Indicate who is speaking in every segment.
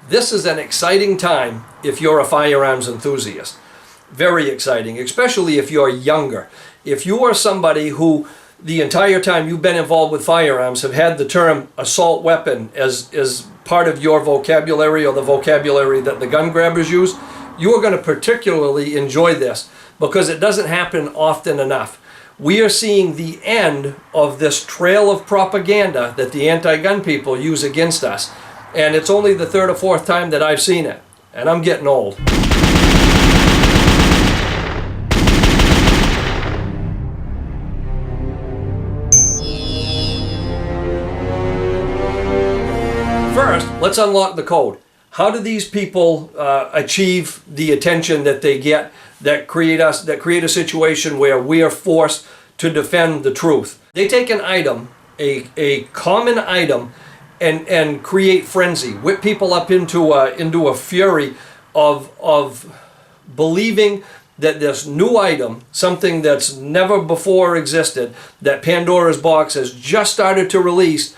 Speaker 1: This is an exciting time if you're a firearms enthusiast. Very exciting, especially if you're younger. If you are somebody who the entire time you've been involved with firearms have had the term assault weapon as part of your vocabulary or the vocabulary that the gun grabbers use, you are going to particularly enjoy this because it doesn't happen often enough. We are seeing the end of this trail of propaganda that the anti-gun people use against us. And it's only the third or fourth time that I've seen it. And I'm getting old. First, let's unlock the code. How do these people achieve the attention that they get that create a situation where we are forced to defend the truth? They take an item, a common item, and create frenzy, whip people up into a fury of believing that this new item, something that's never before existed, that Pandora's box has just started to release,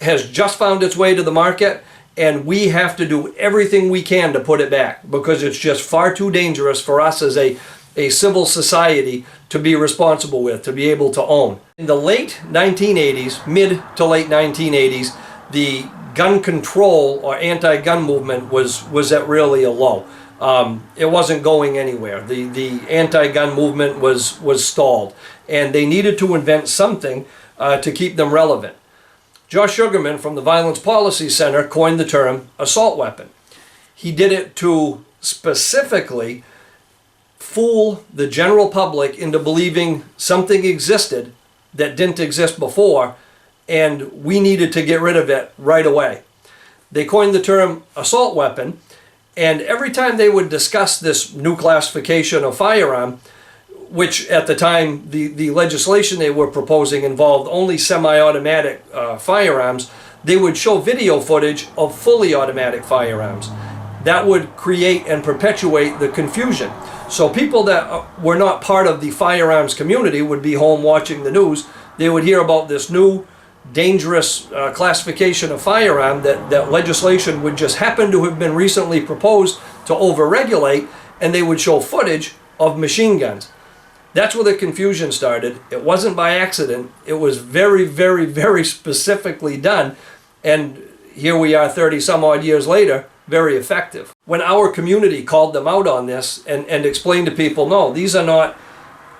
Speaker 1: has just found its way to the market, and we have to do everything we can to put it back because it's just far too dangerous for us as a civil society to be responsible with, to be able to own. In the late 1980s, mid to late 1980s, the gun control or anti-gun movement was at really a low. It wasn't going anywhere. The anti-gun movement was stalled, and they needed to invent something to keep them relevant. Josh Sugarman from the Violence Policy Center coined the term assault weapon. He did it to specifically fool the general public into believing something existed that didn't exist before, and we needed to get rid of it right away. They coined the term assault weapon, and every time they would discuss this new classification of firearm, which at the time the legislation they were proposing involved only semi-automatic firearms, they would show video footage of fully automatic firearms. That would create and perpetuate the confusion. So people that were not part of the firearms community would be home watching the news. They would hear about this new dangerous classification of firearm that legislation would just happen to have been recently proposed to overregulate, and they would show footage of machine guns. That's where the confusion started. It wasn't by accident. It was very, very, very specifically done. And here we are 30 some odd years later, very effective. When our community called them out on this and explained to people, no, these are not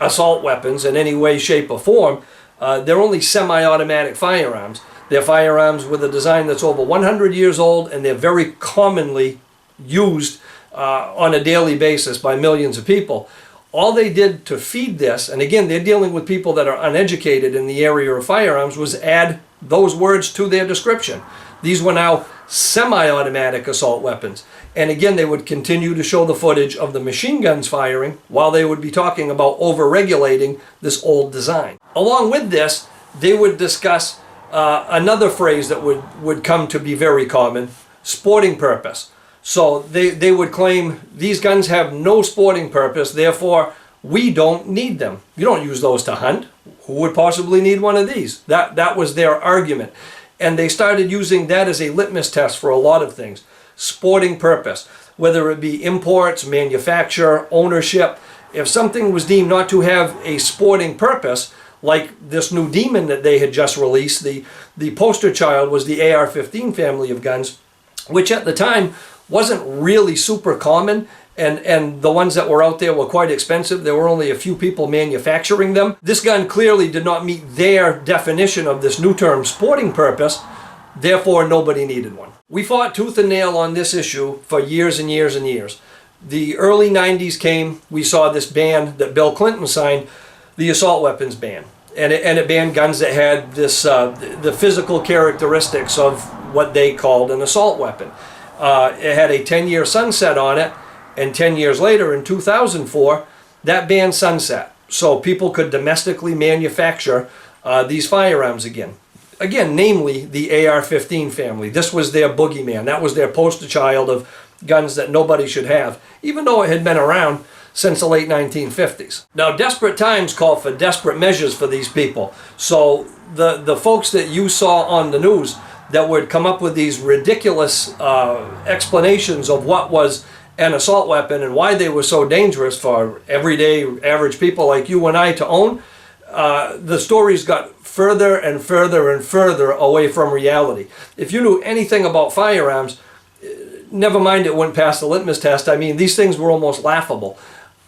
Speaker 1: assault weapons in any way, shape, or form. They're only semi-automatic firearms. They're firearms with a design that's over 100 years old, and they're very commonly used on a daily basis by millions of people. All they did to feed this, and again, they're dealing with people that are uneducated in the area of firearms, was add those words to their description. These were now semi-automatic assault weapons. And again, they would continue to show the footage of the machine guns firing while they would be talking about over-regulating this old design. Along with this, they would discuss another phrase that would come to be very common, sporting purpose. So they would claim these guns have no sporting purpose, therefore we don't need them. You don't use those to hunt. Who would possibly need one of these? That was their argument. And they started using that as a litmus test for a lot of things. Sporting purpose, whether it be imports, manufacture, ownership. If something was deemed not to have a sporting purpose, like this new Demon that they had just released, the poster child was the AR-15 family of guns, which at the time wasn't really super common, and the ones that were out there were quite expensive. There were only a few people manufacturing them. This gun clearly did not meet their definition of this new term, sporting purpose, therefore nobody needed one. We fought tooth and nail on this issue for years and years and years. The early 90s came, we saw this ban that Bill Clinton signed, the assault weapons ban. And it banned guns that had this the physical characteristics of what they called an assault weapon. It had a 10-year sunset on it, and 10 years later, in 2004, that ban sunset. So people could domestically manufacture these firearms again. Again, namely the AR-15 family. This was their boogeyman. That was their poster child of guns that nobody should have, even though it had been around since the late 1950s. Now, desperate times call for desperate measures for these people. So the folks that you saw on the news, that would come up with these ridiculous explanations of what was an assault weapon and why they were so dangerous for everyday average people like you and I to own, the stories got further and further and further away from reality. If you knew anything about firearms, never mind it went past the litmus test. I mean, these things were almost laughable.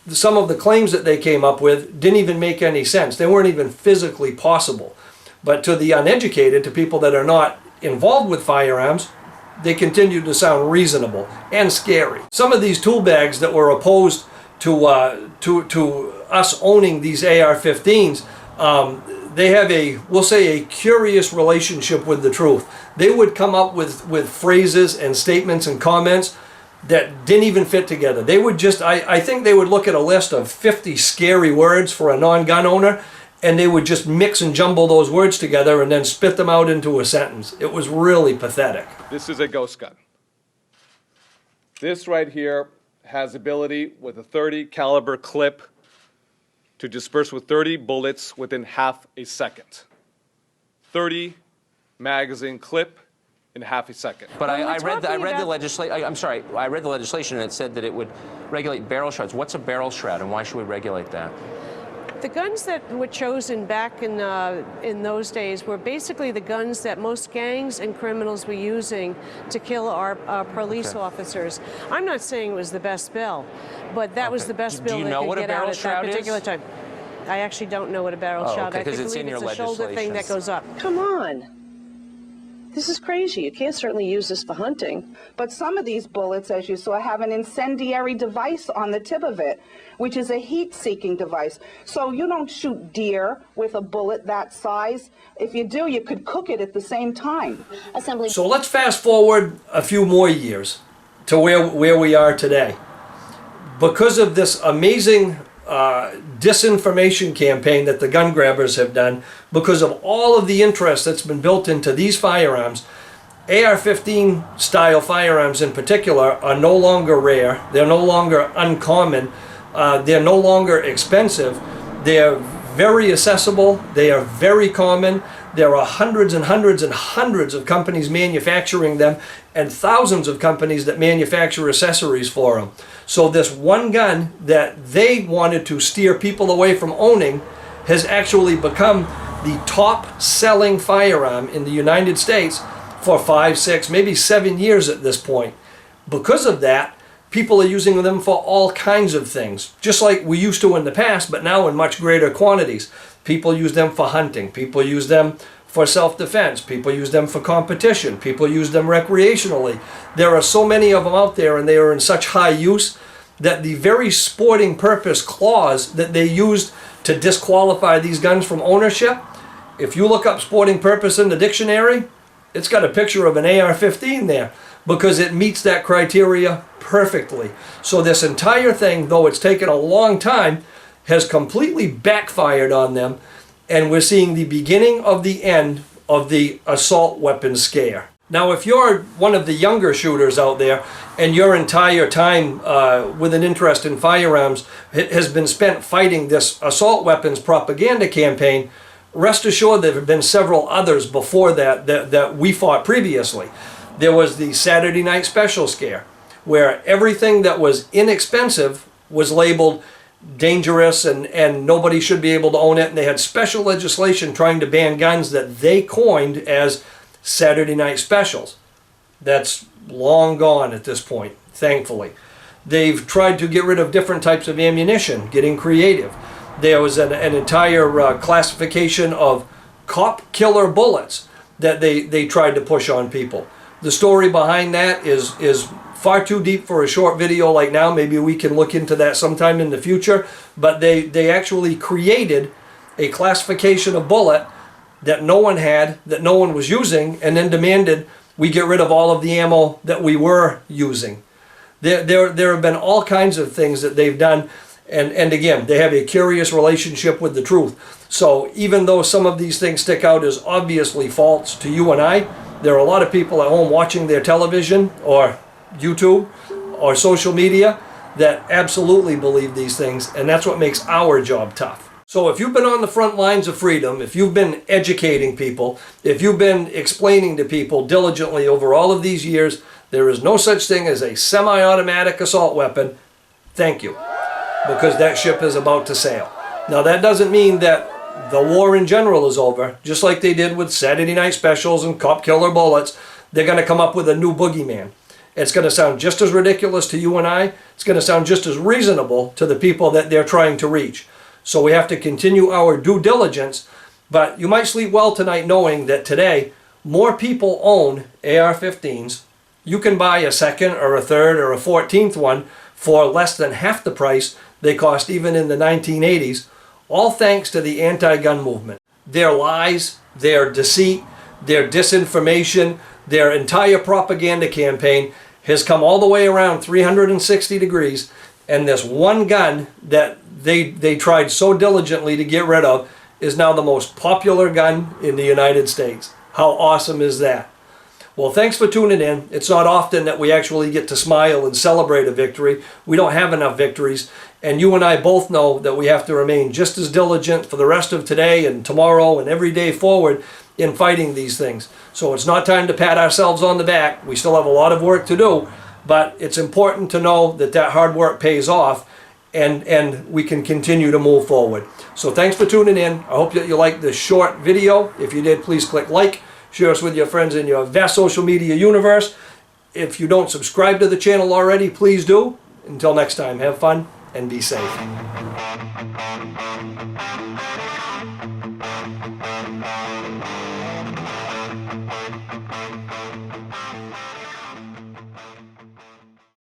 Speaker 1: Some of the claims that they came up with didn't even make any sense. They weren't even physically possible. But to the uneducated, to people that are not involved with firearms, they continue to sound reasonable and scary. Some of these tool bags that were opposed to us owning these AR-15s, they have we'll say a curious relationship with the truth. They would come up with phrases and statements and comments that didn't even fit together. They would just, I think they would look at a list of 50 scary words for a non-gun owner, and they would just mix and jumble those words together and then spit them out into a sentence. It was really pathetic.
Speaker 2: This is a ghost gun. This right here has ability with a 30 caliber clip to disperse with 30 bullets within half a second. 30 magazine clip in half a second.
Speaker 3: But I read the legislation. I'm sorry. I read the legislation and it said that it would regulate barrel shrouds. What's a barrel shroud and why should we regulate that?
Speaker 4: The guns that were chosen back in those days were basically the guns that most gangs and criminals were using to kill our police officers. I'm not saying it was the best bill, but that was the best bill they could get out at that particular time. I actually don't know what a barrel shroud is. I believe it's a shoulder thing that goes up.
Speaker 5: Come on. This is crazy. You can't certainly use this for hunting. But some of these bullets, as you saw, have an incendiary device on the tip of it, which is a heat-seeking device. So you don't shoot deer with a bullet that size. If you do, you could cook it at the same time.
Speaker 1: So let's fast forward a few more years to where we are today. Because of this amazing disinformation campaign that the gun grabbers have done, because of all of the interest that's been built into these firearms, AR-15 style firearms in particular are no longer rare, they're no longer uncommon, they're no longer expensive, they're very accessible, they are very common. There are hundreds and hundreds and hundreds of companies manufacturing them and thousands of companies that manufacture accessories for them. So this one gun that they wanted to steer people away from owning has actually become the top selling firearm in the United States for 5, 6, maybe 7 years at this point. Because of that, people are using them for all kinds of things, just like we used to in the past, but now in much greater quantities. People use them for hunting. People use them for self-defense. People use them for competition. People use them recreationally. There are so many of them out there, and they are in such high use that the very sporting purpose clause that they used to disqualify these guns from ownership, if you look up sporting purpose in the dictionary, it's got a picture of an AR-15 there because it meets that criteria perfectly. So this entire thing, though it's taken a long time, has completely backfired on them, and we're seeing the beginning of the end of the assault weapon scare. Now, if you're one of the younger shooters out there and your entire time with an interest in firearms has been spent fighting this assault weapons propaganda campaign, rest assured there have been several others before that we fought previously. There was the Saturday Night Special scare, where everything that was inexpensive was labeled dangerous and nobody should be able to own it, and they had special legislation trying to ban guns that they coined as Saturday Night Specials. That's long gone at this point, thankfully. They've tried to get rid of different types of ammunition, getting creative. There was an entire classification of cop killer bullets that they tried to push on people. The story behind that is far too deep for a short video like now. Maybe we can look into that sometime in the future. But they actually created a classification of bullet that no one had, that no one was using, and then demanded we get rid of all of the ammo that we were using. There have been all kinds of things that they've done, and again, they have a curious relationship with the truth. So even though some of these things stick out as obviously false to you and I, there are a lot of people at home watching their television or YouTube or social media that absolutely believe these things, and that's what makes our job tough. So if you've been on the front lines of freedom, if you've been educating people, if you've been explaining to people diligently over all of these years, there is no such thing as a semi-automatic assault weapon, thank you, because that ship is about to sail. Now that doesn't mean that the war in general is over. Just like they did with Saturday Night Specials and Cop Killer Bullets, they're going to come up with a new boogeyman. It's going to sound just as ridiculous to you and I. It's going to sound just as reasonable to the people that they're trying to reach. So we have to continue our due diligence, but you might sleep well tonight knowing that today more people own AR-15s. You can buy a second or a third or a 14th one for less than half the price they cost even in the 1980s, all thanks to the anti-gun movement. Their lies, their deceit, their disinformation, their entire propaganda campaign has come all the way around 360 degrees, and this one gun that they tried so diligently to get rid of is now the most popular gun in the United States. How awesome is that? Well, thanks for tuning in. It's not often that we actually get to smile and celebrate a victory. We don't have enough victories, and you and I both know that we have to remain just as diligent for the rest of today and tomorrow and every day forward in fighting these things. So it's not time to pat ourselves on the back. We still have a lot of work to do, but it's important to know that that hard work pays off, and we can continue to move forward. So thanks for tuning in. I hope that you liked this short video. If you did, please click like, share us with your friends in your vast social media universe. If you don't subscribe to the channel already, please do. Until next time, have fun and be safe.